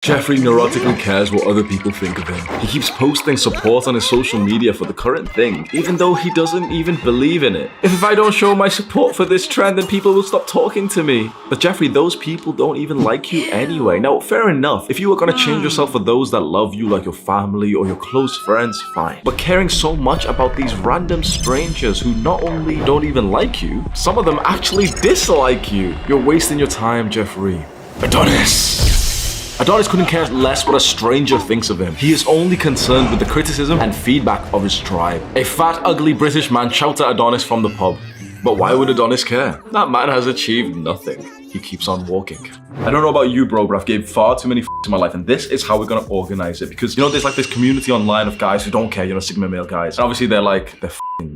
Jeffrey neurotically cares what other people think of him. He keeps posting support on his social media for the current thing, even though he doesn't even believe in it. If I don't show my support for this trend, then people will stop talking to me. But Jeffrey, those people don't even like you anyway. Now, fair enough. If you were gonna change yourself for those that love you, like your family or your close friends, fine. But caring so much about these random strangers who not only don't even like you, some of them actually dislike you. You're wasting your time, Jeffrey. Adonis couldn't care less what a stranger thinks of him. He is only concerned with the criticism and feedback of his tribe. A fat, ugly British man shouts at Adonis from the pub. But why would Adonis care? That man has achieved nothing. He keeps on walking. I don't know about you, bro, but I've gave far too many in my life, and this is how we're gonna organize it. Because, you know, there's like this community online of guys who don't care, you know, Sigma male guys. And obviously they're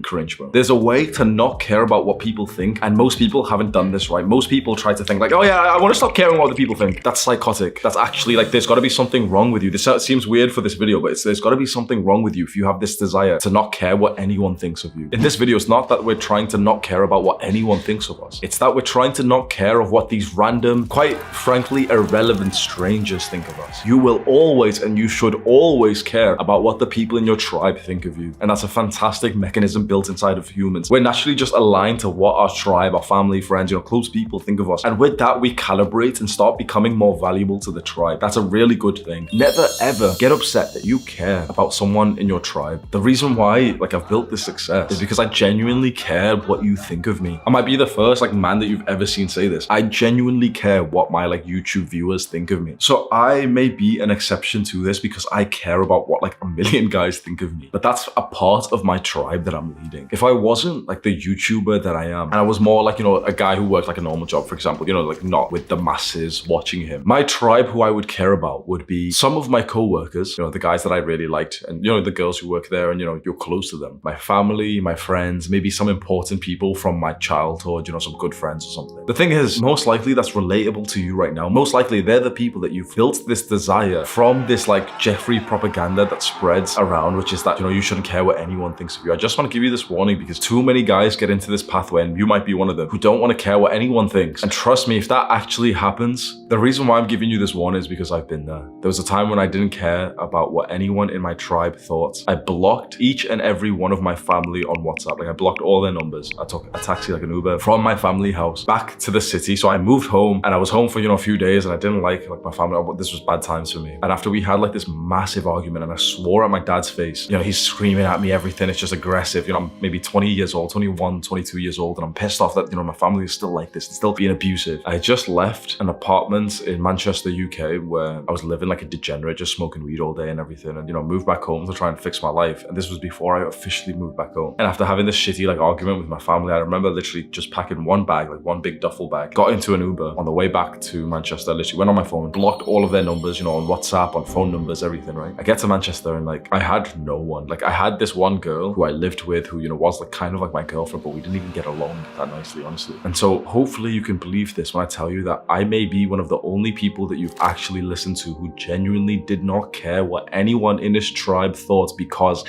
cringe, bro. There's a way to not care about what people think, and most people haven't done this right. Most people try to think like, oh yeah, I want to stop caring what other people think. That's psychotic. That's actually like, there's got to be something wrong with you. This seems weird for this video, but there's got to be something wrong with you if you have this desire to not care what anyone thinks of you. In this video, it's not that we're trying to not care about what anyone thinks of us. It's that we're trying to not care of what these random, quite frankly, irrelevant strangers think of us. You will always, and you should always care about what the people in your tribe think of you. And that's a fantastic mechanism built inside of humans. We're naturally just aligned to what our tribe, our family, friends, you know, close people think of us. And with that, we calibrate and start becoming more valuable to the tribe. That's a really good thing. Never ever get upset that you care about someone in your tribe. The reason why, like, I've built this success is because I genuinely care what you think of me. I might be the first, like, man that you've ever seen say this. I genuinely care what my, like, YouTube viewers think of me. So I may be an exception to this because I care about what, like, a million guys think of me. But that's a part of my tribe that I'm leading. If I wasn't like the YouTuber that I am, and I was more like, you know, a guy who worked like a normal job, for example, you know, like not with the masses watching him, my tribe who I would care about would be some of my co-workers, you know, the guys that I really liked, and, you know, the girls who work there, and, you know, you're close to them, my family, my friends, maybe some important people from my childhood, you know, some good friends or something. The thing is, most likely that's relatable to you right now. Most likely they're the people that you've built this desire from, this like Jeffrey propaganda that spreads around, which is that, you know, you shouldn't care what anyone thinks of you. I just want to give you this warning because too many guys get into this pathway, and you might be one of them, who don't want to care what anyone thinks. And trust me, if that actually happens, the reason why I'm giving you this warning is because I've been there. There was a time when I didn't care about what anyone in my tribe thought. I blocked each and every one of my family on WhatsApp. Like, I blocked all their numbers. I took a taxi, like an Uber, from my family house back to the city. So I moved home, and I was home for, you know, a few days, and I didn't like my family. This was bad times for me. And after we had like this massive argument, and I swore at my dad's face, you know, he's screaming at me, everything. It's just aggressive. You know, I'm maybe 20 years old, 21, 22 years old, and I'm pissed off that, you know, my family is still like this, it's still being abusive. I just left an apartment in Manchester, UK, where I was living like a degenerate, just smoking weed all day and everything, and, you know, moved back home to try and fix my life. And this was before I officially moved back home. And after having this shitty like argument with my family, I remember literally just packing one bag, like one big duffel bag, got into an Uber on the way back to Manchester. I literally went on my phone, blocked all of their numbers, you know, on WhatsApp, on phone numbers, everything, right? I get to Manchester, and like, I had no one. Like, I had this one girl who I lived with, who, you know, was like kind of like my girlfriend, but we didn't even get along that nicely, honestly. And so hopefully you can believe this when I tell you that I may be one of the only people that you've actually listened to who genuinely did not care what anyone in this tribe thought, because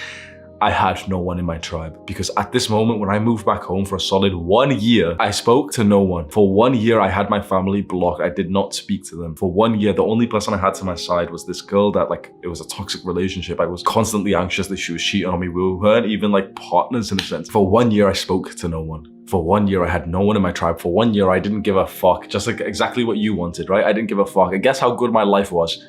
I had no one in my tribe. Because at this moment, when I moved back home for a solid 1 year, I spoke to no one. For 1 year, I had my family blocked. I did not speak to them. For 1 year, the only person I had to my side was this girl that, like, it was a toxic relationship. I was constantly anxious that she was cheating on me. We weren't even like partners in a sense. For 1 year, I spoke to no one. For 1 year, I had no one in my tribe. For 1 year, I didn't give a fuck. Just like exactly what you wanted, right? I didn't give a fuck. And guess how good my life was?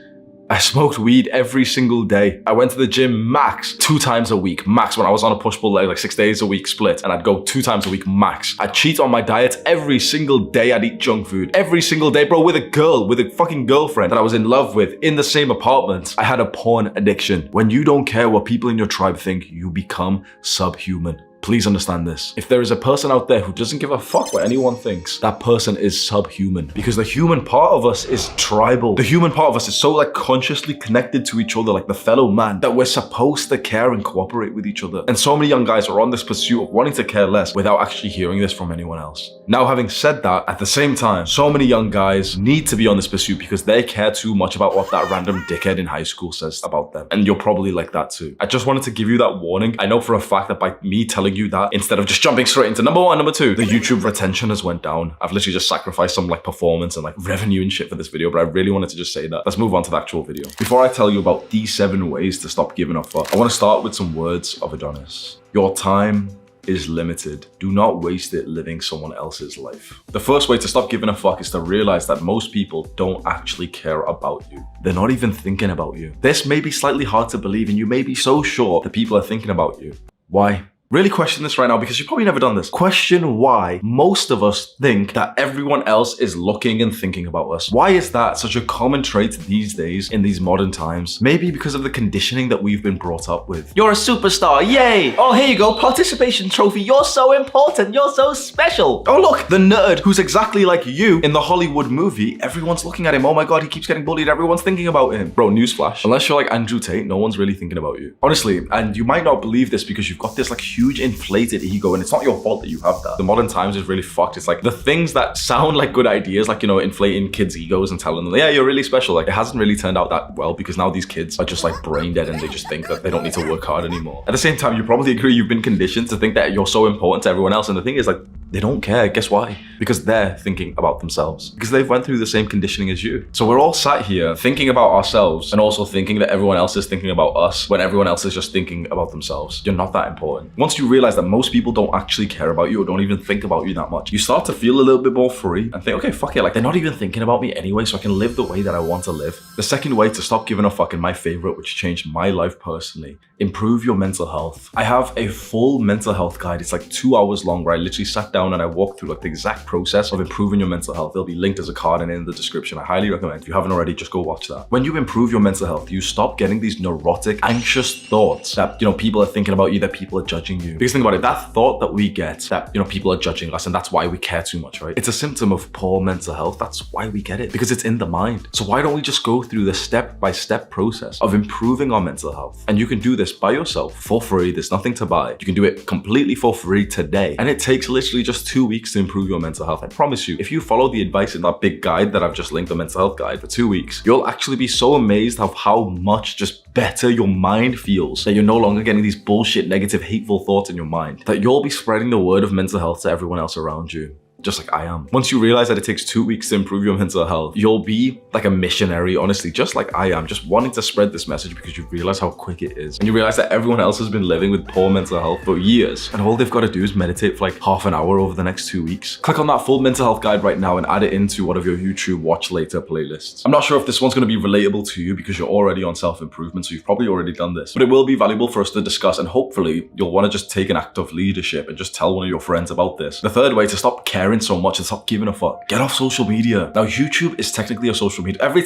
I smoked weed every single day. I went to the gym max 2 times a week, max, when I was on a push-pull leg, like 6 days a week split, and I'd go 2 times a week max. I'd cheat on my diet every single day. I'd eat junk food every single day, bro, with a girl, with a fucking girlfriend that I was in love with in the same apartment. I had a porn addiction. When you don't care what people in your tribe think, you become subhuman. Please understand this. If there is a person out there who doesn't give a fuck what anyone thinks, that person is subhuman. Because the human part of us is tribal. The human part of us is so like consciously connected to each other, like the fellow man, that we're supposed to care and cooperate with each other. And so many young guys are on this pursuit of wanting to care less without actually hearing this from anyone else. Now, having said that, at the same time, so many young guys need to be on this pursuit because they care too much about what that random dickhead in high school says about them. And you're probably like that too. I just wanted to give you that warning. I know for a fact that by me telling telling you that instead of just jumping straight into number one, number two. The YouTube retention has went down. I've literally just sacrificed some like performance and like revenue and shit for this video, but I really wanted to just say that. Let's move on to the actual video. Before I tell you about these 7 ways to stop giving a fuck, I want to start with some words of Adonis. Your time is limited. Do not waste it living someone else's life. The first way to stop giving a fuck is to realize that most people don't actually care about you. They're not even thinking about you. This may be slightly hard to believe, and you may be so sure that people are thinking about you. Why? Really question this right now, because you've probably never done this. Question why most of us think that everyone else is looking and thinking about us. Why is that such a common trait these days in these modern times? Maybe because of the conditioning that we've been brought up with. You're a superstar, yay! Oh, here you go, participation trophy. You're so important, you're so special. Oh look, the nerd who's exactly like you in the Hollywood movie. Everyone's looking at him. Oh my god, he keeps getting bullied. Everyone's thinking about him. Bro, newsflash. Unless you're like Andrew Tate, no one's really thinking about you. Honestly, and you might not believe this because you've got this like huge inflated ego, and it's not your fault that you have that. The modern times is really fucked. It's like the things that sound like good ideas, like, you know, inflating kids' egos and telling them, yeah, you're really special. Like, it hasn't really turned out that well, because now these kids are just like brain dead and they just think that they don't need to work hard anymore. At the same time, you probably agree you've been conditioned to think that you're so important to everyone else, and the thing is, like, they don't care. Guess why? Because they're thinking about themselves. Because they've went through the same conditioning as you. So we're all sat here thinking about ourselves and also thinking that everyone else is thinking about us when everyone else is just thinking about themselves. You're not that important. Once you realize that most people don't actually care about you or don't even think about you that much, you start to feel a little bit more free and think, okay, fuck it. Like, they're not even thinking about me anyway, so I can live the way that I want to live. The second way to stop giving a fuck, and my favorite, which changed my life personally, improve your mental health. I have a full mental health guide. It's like 2 hours long where I literally sat down and I walked through like the exact process of improving your mental health. It'll be linked as a card and in the description. I highly recommend. If you haven't already, just go watch that. When you improve your mental health, you stop getting these neurotic, anxious thoughts that, you know, people are thinking about you, that people are judging you. Because think about it, that thought that we get that, you know, people are judging us and that's why we care too much, right? It's a symptom of poor mental health. That's why we get it, because it's in the mind. So why don't we just go through the step-by-step process of improving our mental health? And you can do this by yourself for free. There's nothing to buy. You can do it completely for free today. And it takes literally just 2 weeks to improve your mental health. I promise you, if you follow the advice in that big guide that I've just linked, the mental health guide, for 2 weeks, you'll actually be so amazed of how much just better your mind feels, that you're no longer getting these bullshit, negative, hateful thoughts in your mind, that you'll be spreading the word of mental health to everyone else around you. Just like I am. Once you realize that it takes 2 weeks to improve your mental health, you'll be like a missionary, honestly, just like I am, just wanting to spread this message because you realize how quick it is. And you realize that everyone else has been living with poor mental health for years. And all they've got to do is meditate for like half an hour over the next 2 weeks. Click on that full mental health guide right now and add it into one of your YouTube watch later playlists. I'm not sure if this one's going to be relatable to you because you're already on self-improvement, so you've probably already done this. But it will be valuable for us to discuss, and hopefully you'll want to just take an act of leadership and just tell one of your friends about this. The third way to stop caring so much and stop giving a fuck, get off social media. Now, YouTube is technically a social media. Every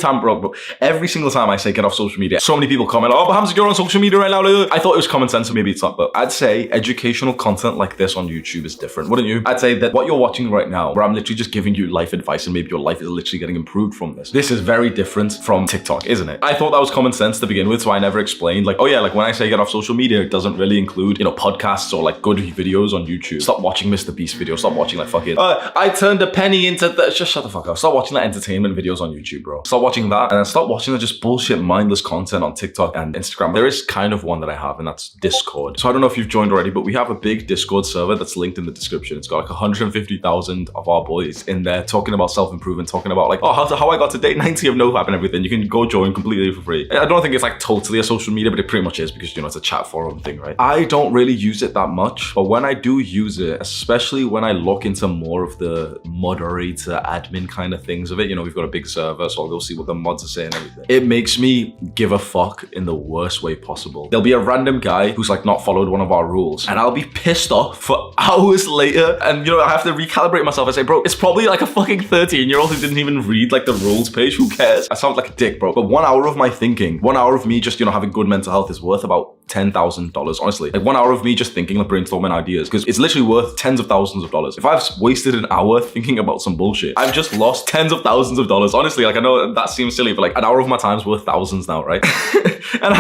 single time I say get off social media, so many people comment, oh, but Hamza, you're on social media right now. I thought it was common sense, so maybe it's not, but I'd say educational content like this on YouTube is different, wouldn't you? I'd say that what you're watching right now, where I'm literally just giving you life advice and maybe your life is literally getting improved from this. This is very different from TikTok, isn't it? I thought that was common sense to begin with, so I never explained like, oh yeah, like when I say get off social media, it doesn't really include, you know, podcasts or like good videos on YouTube. Stop watching Mr. Beast videos. Stop watching like fucking, I turned a penny into just shut the fuck up. Stop watching that entertainment videos on YouTube, bro. Stop watching that, and then stop watching the just bullshit, mindless content on TikTok and Instagram. There is kind of one that I have, and that's Discord. So I don't know if you've joined already, but we have a big Discord server that's linked in the description. It's got like 150,000 of our boys in there talking about self-improvement, talking about like, oh, how I got to day 90 of NoFap and everything. You can go join completely for free. I don't think it's like totally a social media, but it pretty much is because, you know, it's a chat forum thing, right? I don't really use it that much, but when I do use it, especially when I look into more of the moderator admin kind of things of it, you know, we've got a big server, so I'll go see what the mods are saying and everything. It makes me give a fuck in the worst way possible. There'll be a random guy who's like not followed one of our rules, and I'll be pissed off for hours later, and you know, I have to recalibrate myself and say, bro, it's probably like a fucking 13-year-old who didn't even read like the rules page. Who cares? I sound like a dick, bro. But 1 hour of my thinking, 1 hour of me just, you know, having good mental health is worth about $10,000, honestly. Like 1 hour of me just thinking, like brainstorming ideas, because it's literally worth tens of thousands of dollars. If I've wasted an hour thinking about some bullshit, I've just lost tens of thousands of dollars. Honestly, like I know that seems silly, but like an hour of my time's worth thousands now, right? And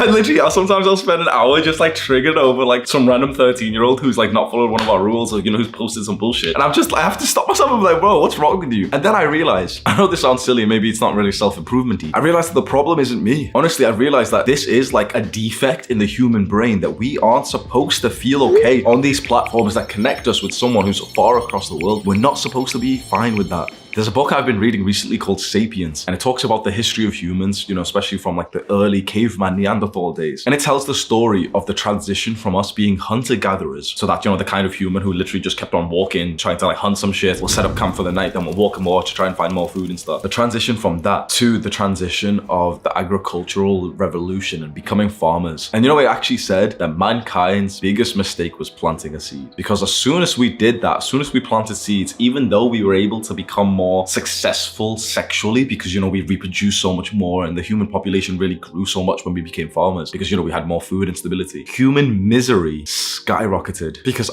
sometimes I'll spend an hour just like triggered over like some random 13-year-old who's like not followed one of our rules, or, you know, who's posted some bullshit. And I have to stop myself and be like, bro, what's wrong with you? And then I realized, I know this sounds silly, maybe it's not really self-improvement-y. I realized that the problem isn't me. Honestly, I realized that this is like a defect in the human human brain that we aren't supposed to feel okay on these platforms that connect us with someone who's far across the world. We're not supposed to be fine with that. There's a book I've been reading recently called Sapiens, and it talks about the history of humans, especially from like the early caveman Neanderthal days. And it tells the story of the transition from us being hunter-gatherers, so that, the kind of human who literally just kept on walking, trying to like hunt some shit, we'll set up camp for the night, then we'll walk more to try and find more food and stuff. The transition from that to the transition of the agricultural revolution and becoming farmers. And it actually said that mankind's biggest mistake was planting a seed. Because as soon as we did that, as soon as we planted seeds, even though we were able to become more successful sexually, because we reproduced so much more and the human population really grew so much when we became farmers, because we had more food and stability, human misery skyrocketed. Because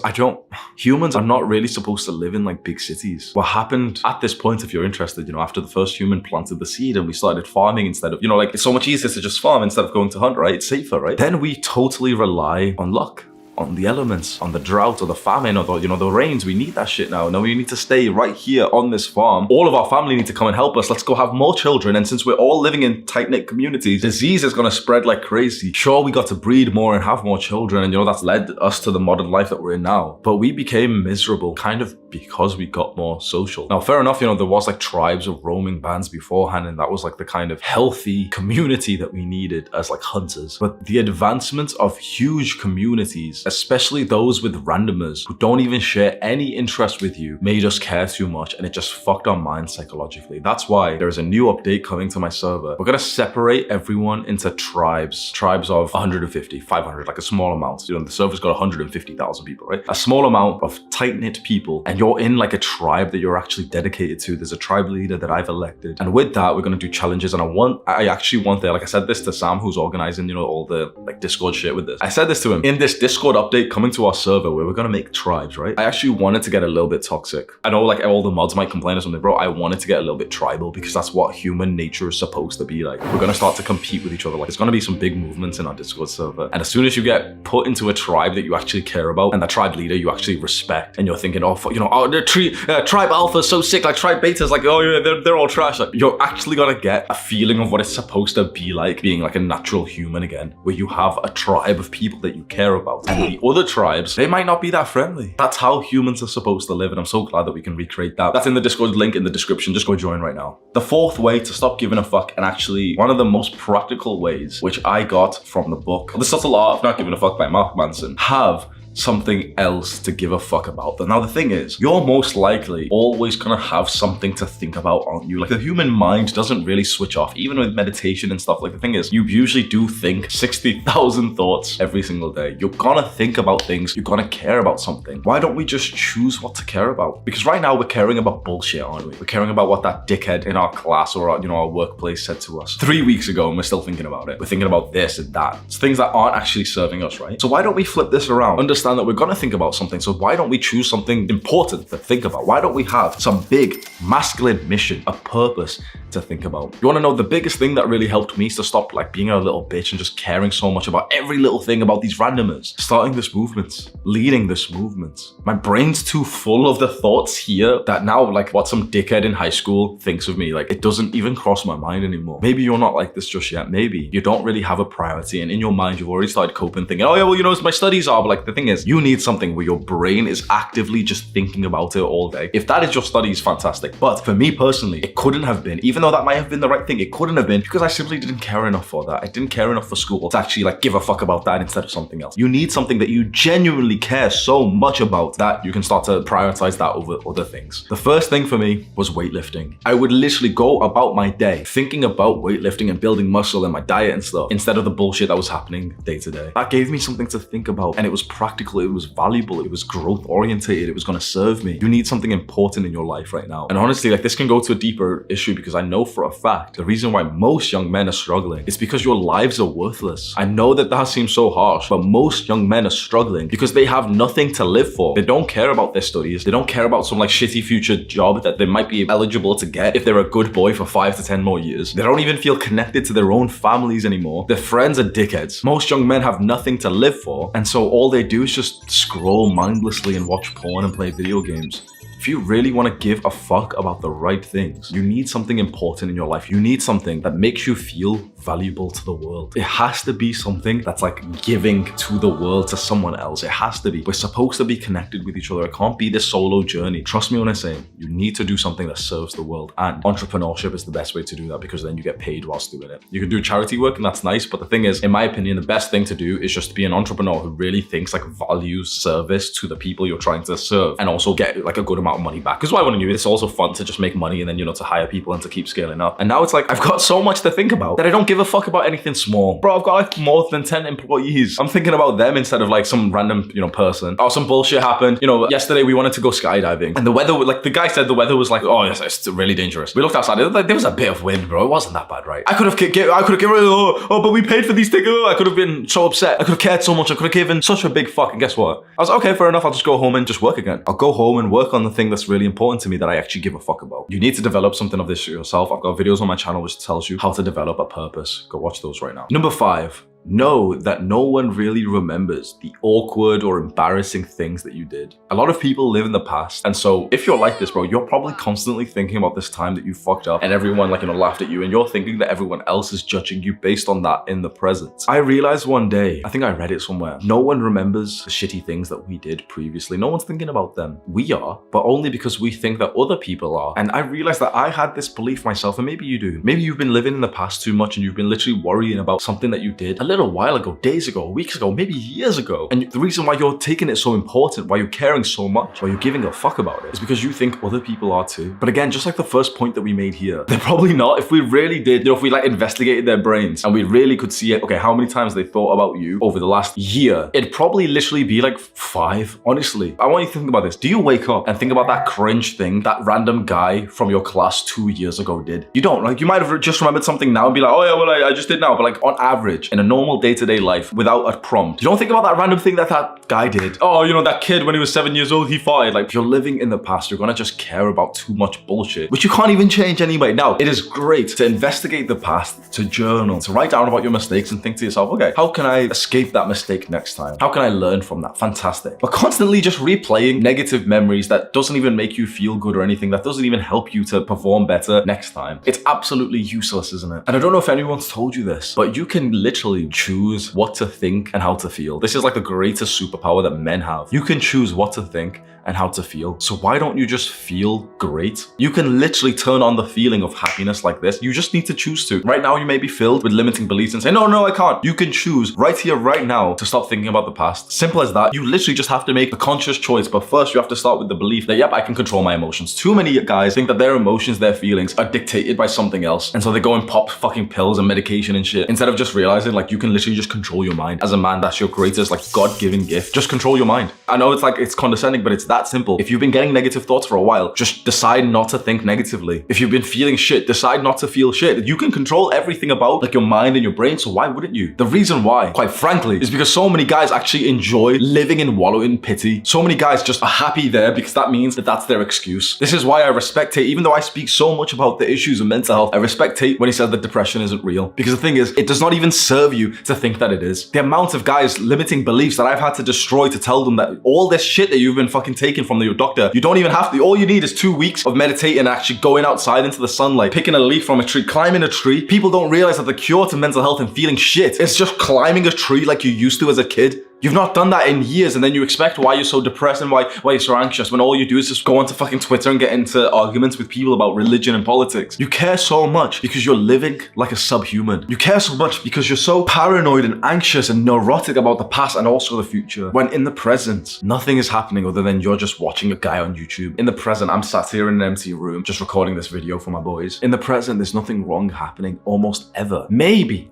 humans are not really supposed to live in like big cities. What happened at this point, if you're interested, after the first human planted the seed and we started farming instead of, it's so much easier to just farm instead of going to hunt, right? It's safer, right? Then we totally rely on luck, on the elements, on the drought or the famine or the rains. We need that shit now. Now we need to stay right here on this farm. All of our family need to come and help us. Let's go have more children. And since we're all living in tight-knit communities, disease is going to spread like crazy. Sure, we got to breed more and have more children, and that's led us to the modern life that we're in now. But we became miserable kind of because we got more social. Now, fair enough, there was like tribes of roaming bands beforehand, and that was like the kind of healthy community that we needed as like hunters. But the advancement of huge communities, especially those with randomers who don't even share any interest with you, made us care too much, and it just fucked our minds psychologically. That's why there's a new update coming to my server. We're gonna separate everyone into tribes of 150, 500, like a small amount. The server's got 150,000 people, right? A small amount of tight-knit people, and you're in like a tribe that you're actually dedicated to. There's a tribe leader that I've elected, and with that, we're gonna do challenges. And I actually want there, like I said this to Sam, who's organizing, all the like Discord shit with this. I said this to him in this Discord update coming to our server where we're gonna make tribes, right? I actually wanted to get a little bit toxic. I know like all the mods might complain or something, bro. I wanted to get a little bit tribal because that's what human nature is supposed to be like. We're gonna start to compete with each other. Like, there's gonna be some big movements in our Discord server. And as soon as you get put into a tribe that you actually care about and the tribe leader you actually respect, and you're thinking, oh, the tribe alpha is so sick, like tribe beta's like, oh yeah, they're all trash. Like, you're actually gonna get a feeling of what it's supposed to be like being like a natural human again, where you have a tribe of people that you care about. And the other tribes, they might not be that friendly. That's how humans are supposed to live, and I'm so glad that we can recreate that. That's in the Discord link in the description. Just go join right now. The fourth way to stop giving a fuck, and actually one of the most practical ways, which I got from the book, The Subtle Art of Not Giving a Fuck by Mark Manson, have something else to give a fuck about. Now the thing is, you're most likely always gonna have something to think about, aren't you? Like, the human mind doesn't really switch off, even with meditation and stuff. Like, the thing is, you usually do think 60,000 thoughts every single day. You're gonna think about things, you're gonna care about something. Why don't we just choose what to care about? Because right now we're caring about bullshit, aren't we? We're caring about what that dickhead in our class or our workplace said to us 3 weeks ago, and we're still thinking about it. We're thinking about this and that. It's things that aren't actually serving us, right? So why don't we flip this around? Understand that we're gonna think about something, so why don't we choose something important to think about? Why don't we have some big masculine mission, a purpose to think about? You want to know the biggest thing that really helped me to stop like being a little bitch and just caring so much about every little thing about these randomers? Starting this movement, leading this movement. My brain's too full of the thoughts here that now, like, what some dickhead in high school thinks of me, like, it doesn't even cross my mind anymore. Maybe you're not like this just yet. Maybe you don't really have a priority, and in your mind you've already started coping, thinking, oh yeah, well, it's my studies are. But like, the thing is, you need something where your brain is actively just thinking about it all day. If that is your studies, fantastic. But for me personally, it couldn't have been, even though that might have been the right thing, it couldn't have been, because I simply didn't care enough for that. I didn't care enough for school to actually like give a fuck about that instead of something else. You need something that you genuinely care so much about that you can start to prioritize that over other things. The first thing for me was weightlifting. I would literally go about my day thinking about weightlifting and building muscle and my diet and stuff instead of the bullshit that was happening day to day. That gave me something to think about, and it was practical, it was valuable, it was growth orientated, it was going to serve me. You need something important in your life right now. And honestly, like, this can go to a deeper issue, because I know for a fact the reason why most young men are struggling is because your lives are worthless. I know that seems so harsh, but most young men are struggling because they have nothing to live for. They don't care about their studies. They don't care about some like shitty future job that they might be eligible to get if they're a good boy for 5 to 10 more years. They don't even feel connected to their own families anymore. Their friends are dickheads. Most young men have nothing to live for, and so all they do is just scroll mindlessly and watch porn and play video games. If you really want to give a fuck about the right things, you need something important in your life. You need something that makes you feel valuable to the world. It has to be something that's like giving to the world, to someone else. It has to be. We're supposed to be connected with each other. It can't be this solo journey. Trust me when I say you need to do something that serves the world, and entrepreneurship is the best way to do that, because then you get paid whilst doing it. You can do charity work and that's nice, but the thing is, in my opinion, the best thing to do is just to be an entrepreneur who really thinks like values service to the people you're trying to serve, and also get like a good amount of money back. Because why wouldn't you? It's also fun to just make money and then, you know, to hire people and to keep scaling up. And now it's like, I've got so much to think about that I don't give a fuck about anything small. Bro, I've got like more than 10 employees. I'm thinking about them instead of like some random, you know, person. Oh, some bullshit happened. You know, yesterday we wanted to go skydiving and the weather, like the guy said the weather was like, oh yes, it's really dangerous. We looked outside, there was a bit of wind, bro. It wasn't that bad, right? I could have but we paid for these tickets. I could have been so upset. I could have cared so much. I could have given such a big fuck. And guess what? I was like, okay, fair enough. I'll just go home and just work again. I'll go home and work on the thing that's really important to me that I actually give a fuck about. You need to develop something of this yourself. I've got videos on my channel which tells you how to develop a purpose. Go watch those right now. Number 5. Know that no one really remembers the awkward or embarrassing things that you did. A lot of people live in the past, and so if you're like this, bro, you're probably constantly thinking about this time that you fucked up and everyone, like, you know, laughed at you, and you're thinking that everyone else is judging you based on that in the present. I realized one day, I think I read it somewhere, no one remembers the shitty things that we did previously. No one's thinking about them. We are, but only because we think that other people are. And I realized that I had this belief myself, and maybe you do. Maybe you've been living in the past too much and you've been literally worrying about something that you did a little while ago, days ago, weeks ago, maybe years ago. And the reason why you're taking it so important, why you're caring so much, why you're giving a fuck about it, is because you think other people are too. But again, just like the first point that we made here, they're probably not. If we really did, you know, if we like investigated their brains and we really could see it, okay, how many times they thought about you over the last year, it'd probably literally be like 5, honestly. I want you to think about this. Do you wake up and think about that cringe thing that random guy from your class 2 years ago did? You don't. Like, you might have just remembered something now and be like, oh yeah, well, I just did now. But like on average, in a normal day-to-day life, without a prompt, you don't think about that random thing that that guy did. Oh, you know, that kid when he was 7 years old, he farted. Like, if you're living in the past, you're gonna just care about too much bullshit, which you can't even change anyway. Now, it is great to investigate the past, to journal, to write down about your mistakes and think to yourself, okay, how can I escape that mistake next time? How can I learn from that? Fantastic. But constantly just replaying negative memories that doesn't even make you feel good or anything, that doesn't even help you to perform better next time, it's absolutely useless, isn't it? And I don't know if anyone's told you this, but you can literally choose what to think and how to feel. This is like the greatest superpower that men have. You can choose what to think and how to feel. So why don't you just feel great? You can literally turn on the feeling of happiness like this. You just need to choose to. Right now, you may be filled with limiting beliefs and say, no, I can't. You can choose right here, right now to stop thinking about the past. Simple as that. You literally just have to make a conscious choice. But first, you have to start with the belief that, yep, I can control my emotions. Too many guys think that their emotions, their feelings are dictated by something else. And so they go and pop fucking pills and medication and shit, instead of just realizing like you can literally just control your mind. As a man, that's your greatest like God-given gift. Just control your mind. I know it's condescending, but it's that simple. If you've been getting negative thoughts for a while, just decide not to think negatively. If you've been feeling shit, decide not to feel shit. You can control everything about like your mind and your brain, so why wouldn't you? The reason why, quite frankly, is because so many guys actually enjoy living and wallowing in pity. So many guys just are happy there because that means that that's their excuse. This is why I respect Tate. Even though I speak so much about the issues of mental health, I respect Tate when he says that depression isn't real. Because the thing is, it does not even serve you to think that it is. The amount of guys limiting beliefs that I've had to destroy to tell them that all this shit that you've been fucking taking from your doctor, you don't even have to. All you need is 2 weeks of meditating and actually going outside into the sunlight, picking a leaf from a tree, climbing a tree. People don't realize that the cure to mental health and feeling shit is just climbing a tree like you used to as a kid. You've not done that in years, and then you expect why you're so depressed and why you're so anxious when all you do is just go onto fucking Twitter and get into arguments with people about religion and politics. You care so much because you're living like a subhuman. You care so much because you're so paranoid and anxious and neurotic about the past and also the future. When in the present, nothing is happening other than you're just watching a guy on YouTube. In the present, I'm sat here in an empty room just recording this video for my boys. In the present, there's nothing wrong happening almost ever. Maybe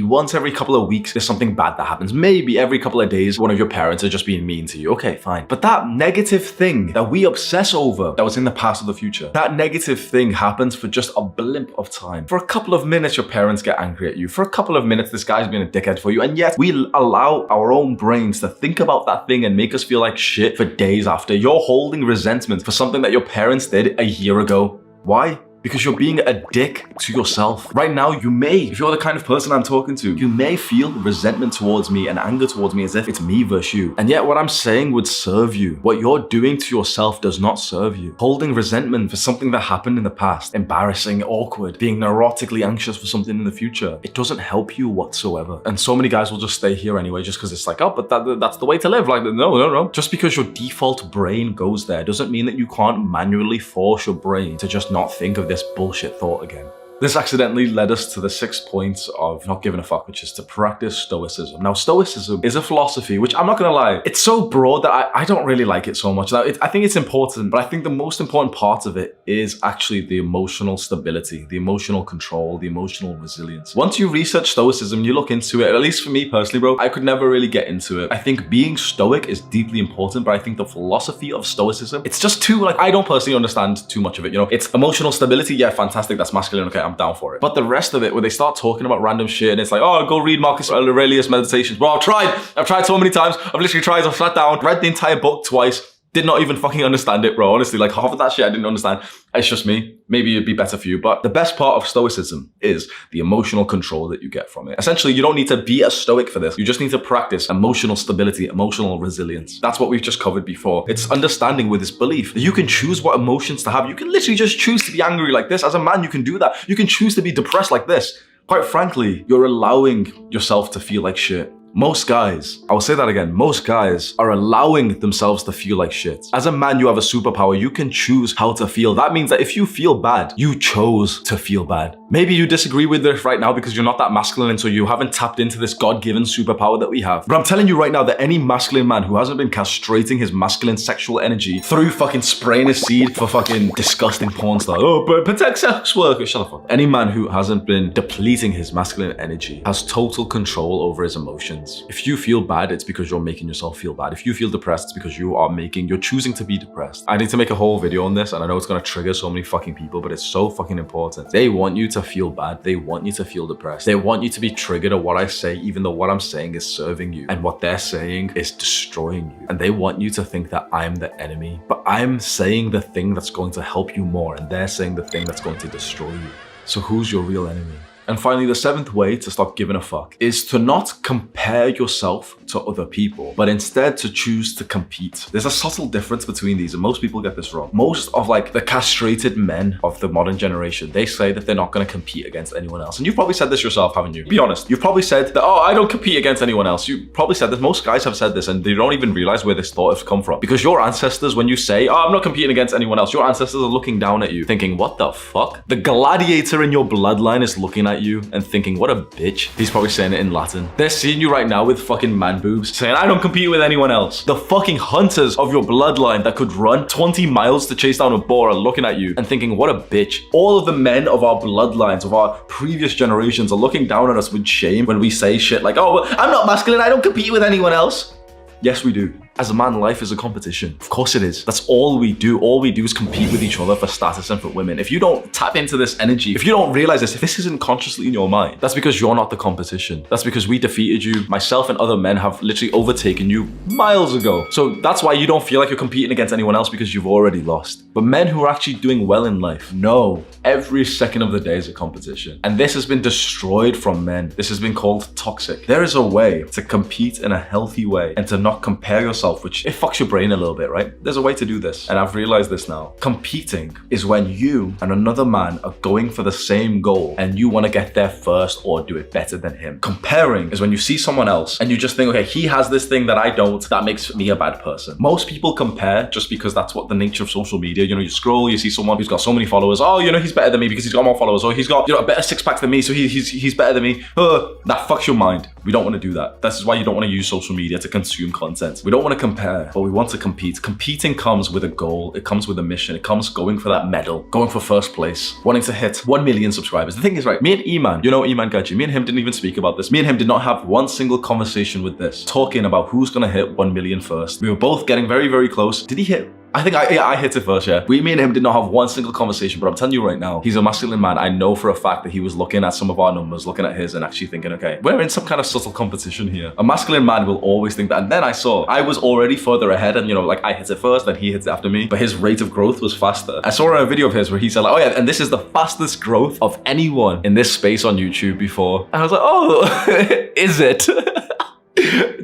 once every couple of weeks, there's something bad that happens. Maybe every couple of days, one of your parents are just being mean to you. Okay, fine. But that negative thing that we obsess over, that was in the past or the future, that negative thing happens for just a blimp of time. For a couple of minutes, your parents get angry at you. For a couple of minutes, this guy's being a dickhead for you. And yet, we allow our own brains to think about that thing and make us feel like shit for days after. You're holding resentment for something that your parents did a year ago. Why? because you're being a dick to yourself. Right now, you may, if you're the kind of person I'm talking to, you may feel resentment towards me and anger towards me as if it's me versus you. And yet what I'm saying would serve you. What you're doing to yourself does not serve you. Holding resentment for something that happened in the past, embarrassing, awkward, being neurotically anxious for something in the future, it doesn't help you whatsoever. And so many guys will just stay here anyway, just because it's like, oh, but that's the way to live. Like, no. Just because your default brain goes there doesn't mean that you can't manually force your brain to just not think of this bullshit thought again. This accidentally led us to the 6 points of not giving a fuck, which is to practice stoicism. Now, stoicism is a philosophy, which I'm not gonna lie, it's so broad that I don't really like it so much. Now, I think it's important, but I think the most important part of it is actually the emotional stability, the emotional control, the emotional resilience. Once you research stoicism, you look into it, at least for me personally, bro, I could never really get into it. I think being stoic is deeply important, but I think the philosophy of stoicism, it's just too, like, I don't personally understand too much of it, you know? It's emotional stability, yeah, fantastic, that's masculine, okay, I'm down for it. But the rest of it, where they start talking about random shit and it's like, oh, go read Marcus Aurelius Meditations. Bro, I've tried so many times. I've literally tried, I've sat down, read the entire book twice, did not even fucking understand it, bro. Honestly, like half of that shit I didn't understand. It's just me. Maybe it'd be better for you. But the best part of stoicism is the emotional control that you get from it. Essentially, you don't need to be a stoic for this. You just need to practice emotional stability, emotional resilience. That's what we've just covered before. It's understanding with this belief that you can choose what emotions to have. You can literally just choose to be angry like this. As a man, you can do that. You can choose to be depressed like this. Quite frankly, you're allowing yourself to feel like shit. Most guys, I will say that again, most guys are allowing themselves to feel like shit. As a man, you have a superpower. You can choose how to feel. That means that if you feel bad, you chose to feel bad. Maybe you disagree with this right now because you're not that masculine and so you haven't tapped into this God-given superpower that we have. But I'm telling you right now that any masculine man who hasn't been castrating his masculine sexual energy through fucking spraying his seed for fucking disgusting porn stars, oh, but protect sex workers, shut the fuck up. Any man who hasn't been depleting his masculine energy has total control over his emotions. If you feel bad, it's because you're making yourself feel bad. If you feel depressed, it's because you're choosing to be depressed. I need to make a whole video on this, and I know it's gonna trigger so many fucking people, but it's so fucking important. They want you to feel bad. They want you to feel depressed. They want you to be triggered at what I say, even though what I'm saying is serving you, and what they're saying is destroying you. And they want you to think that I'm the enemy, but I'm saying the thing that's going to help you more, and they're saying the thing that's going to destroy you. So who's your real enemy? And finally, the 7th way to stop giving a fuck is to not compare yourself to other people, but instead to choose to compete. There's a subtle difference between these, and most people get this wrong. Most of like the castrated men of the modern generation, they say that they're not going to compete against anyone else. And you've probably said this yourself, haven't you? Be honest. You've probably said that, oh, I don't compete against anyone else. You probably said this. Most guys have said this, and they don't even realize where this thought has come from. Because your ancestors, when you say, oh, I'm not competing against anyone else, your ancestors are looking down at you, thinking, what the fuck? The gladiator in your bloodline is looking at you and thinking, what a bitch. He's probably saying it in Latin. They're seeing you right now with fucking man boobs, saying, I don't compete with anyone else. The fucking hunters of your bloodline that could run 20 miles to chase down a boar are looking at you and thinking, what a bitch. All of the men of our bloodlines, of our previous generations, are looking down on us with shame when we say shit like, oh, well, I'm not masculine, I don't compete with anyone else. Yes, we do. As a man, life is a competition. Of course it is. That's all we do. All we do is compete with each other for status and for women. If you don't tap into this energy, if you don't realize this, if this isn't consciously in your mind, that's because you're not the competition. That's because we defeated you. Myself and other men have literally overtaken you miles ago. So that's why you don't feel like you're competing against anyone else, because you've already lost. But men who are actually doing well in life know every second of the day is a competition. And this has been destroyed from men. This has been called toxic. There is a way to compete in a healthy way and to not compare yourself, which it fucks your brain a little bit, right? There's a way to do this, and I've realized this now. Competing is when you and another man are going for the same goal and you want to get there first or do it better than him. Comparing is when you see someone else and you just think, okay, he has this thing that I don't, that makes me a bad person. Most people compare just because that's what the nature of social media, you know, you scroll, you see someone who's got so many followers, oh, you know, he's better than me because he's got more followers, or he's got, you know, a better six-pack than me, so he's better than me. That fucks your mind. We don't want to do that. This is why you don't want to use social media to consume content. We don't want to compare, but we want to compete. Competing comes with a goal. It comes with a mission. It comes going for that medal, going for first place, wanting to hit 1 million subscribers. The thing is, right, me and Iman, you know Iman Gaji, me and him didn't even speak about this. Me and him did not have one single conversation with this, talking about who's going to hit 1 million first. We were both getting very, very close. Did he hit I think I hit it first, yeah. Me and him did not have one single conversation, but I'm telling you right now, he's a masculine man. I know for a fact that he was looking at some of our numbers, looking at his and actually thinking, okay, we're in some kind of subtle competition here. A masculine man will always think that. And then I was already further ahead and, you know, like I hit it first, then he hits it after me, but his rate of growth was faster. I saw a video of his where he said like, oh yeah, and this is the fastest growth of anyone in this space on YouTube before. And I was like, oh, is it?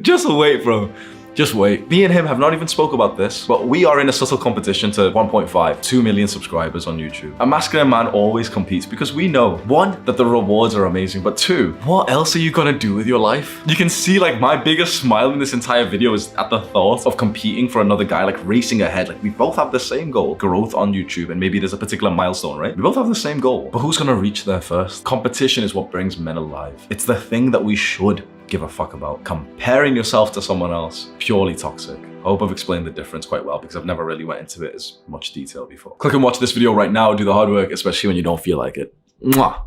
Just wait, bro. Just wait. Me and him have not even spoke about this, but we are in a subtle competition to 1.5, 2 million subscribers on YouTube. A masculine man always competes because we know, one, that the rewards are amazing, but two, what else are you gonna do with your life? You can see like my biggest smile in this entire video is at the thought of competing for another guy, like racing ahead. Like we both have the same goal, growth on YouTube, and maybe there's a particular milestone, right? We both have the same goal, but who's gonna reach there first? Competition is what brings men alive. It's the thing that we should give a fuck about. Comparing yourself to someone else, purely toxic. I hope I've explained the difference quite well because I've never really went into it as much detail before. Click and watch this video right now, do the hard work, especially when you don't feel like it. Mwah.